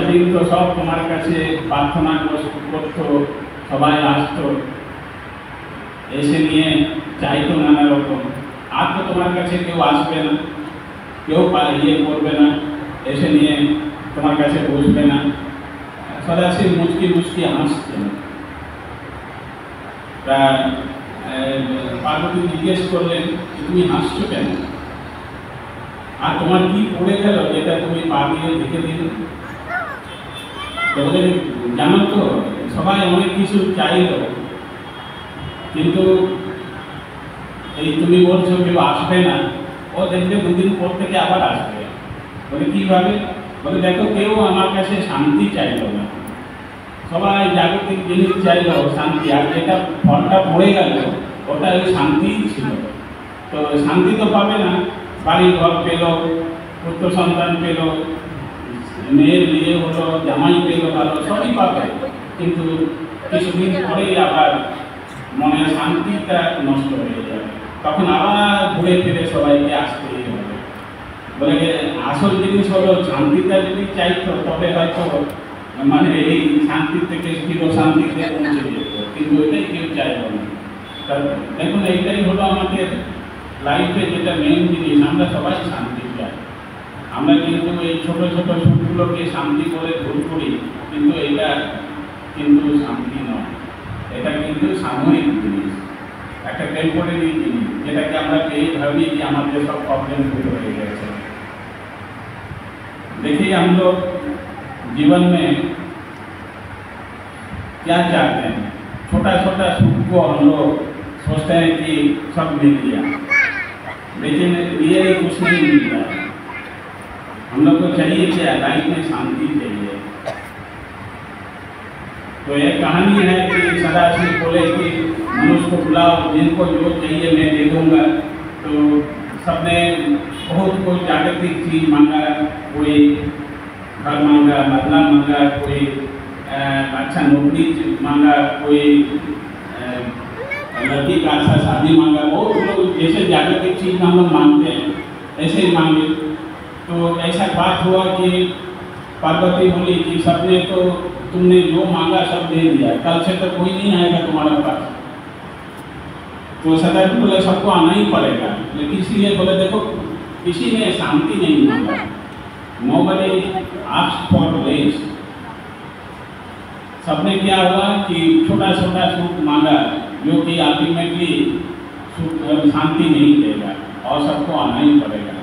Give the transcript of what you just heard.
সেদিন তো সব তোমার কাছে প্রার্থনা করতো, সবাই আসতো, এসে নিয়ে চাইতো নানা রকম। আর তো তোমার কাছে কেউ আসবে না, কেউ করবে না, এসে নিয়ে তোমার কাছে বসবে না, সরাসরি মুচকি মুচকি হাসছেন। তা পার্বতী জিজ্ঞেস করলেন, তুমি হাসছো কেন? আর তোমার কি পড়ে গেল যেটা তুমি পা দিয়ে ঢেকে দিলে? তোমাদের জানো তো সবাই অনেক কিছু চাইল, কিন্তু এই তুমি বলছো কেউ আসবে না, ও দেখবে দুদিন পর থেকে আবার আসবে। বলে কিভাবে? বলে দেখো, কেউ আমার কাছে শান্তি চাইল না, সবাই জাগতিক জিনিস চাইল শান্তি, আর যেটা ফলটা পড়ে গেল ওটা ওই শান্তিই ছিল। তো শান্তি তো পাবে না, বাড়ি ঘর পেল, পুত্র সন্তান পেল, মেয়ের বিয়ে হলো, জামাই পেল, ভালো সবই পাবে, কিন্তু কিছুদিন পরেই আবার মনের শান্তিটা নষ্ট হয়ে যাবে, তখন আবার ঘুরে ফিরে সবাইকে আসতেই হবে। বলে আসল জিনিস হলো শান্তিটা যদি চাইতো তবে হয়তো মানে এই শান্তি থেকে স্থির শান্তিতে পৌঁছে যেত, কিন্তু এটাই কেউ চাইব না। দেখুন, এইটাই হলো আমাদের লাইফে যেটা মেন জিনিস, আমরা সবাই শান্তি চাই। আমরা কিন্তু এই ছোট ছোট সুখগুলোকে শান্তি করে ভুল করি, কিন্তু এটা কিন্তু শান্তি নয়, এটা কিন্তু সাময়িক জিনিস, একটা টেম্পোরারি জিনিস, যেটাকে আমরা পেয়ে ভাবি যে আমাদের সব प्रॉब्लम दूर हो गए। देखिए, हम लोग जीवन में क्या चाहते हैं, छोटा छोटा सुख को हम लोग सोचते हैं कि सब मिल गया, लेकिन रियली कुछ नहीं मिलता है। हम लोग को चाहिए क्या? लाइफ में शांति चाहिए। तो एक कहानी है कि सदाशिव बोले कि मनुष्य को बुलाओ, जिनको जो चाहिए मैं दे दूंगा। तो सबने बहुत कोई जागतिक चीज मांगा, कोई घर मांगा, बदला मांगा, कोई अच्छा नौकरी मांगा, कोई लड़की का अच्छा शादी मांगा। बहुत लोग जैसे जागतिक चीज हम लोग मांगते हैं ऐसे ही मांगे। तो ऐसा बात हुआ कि पार्वती बोली कि सबने तो तुमने जो मांगा सब दे दिया, कल से तो कोई नहीं आएगा तुम्हारे पास। तो सदाशिव बोले सबको आना ही पड़ेगा, लेकिन इसलिए बोले देखो, किसी ने शांति नहीं मांगा, नोबडी आस्क्ड फॉर लेस। सबने क्या हुआ कि छोटा छोटा सुख मांगा, जो कि अल्टीमेटली शांति नहीं देगा, और सबको आना ही पड़ेगा।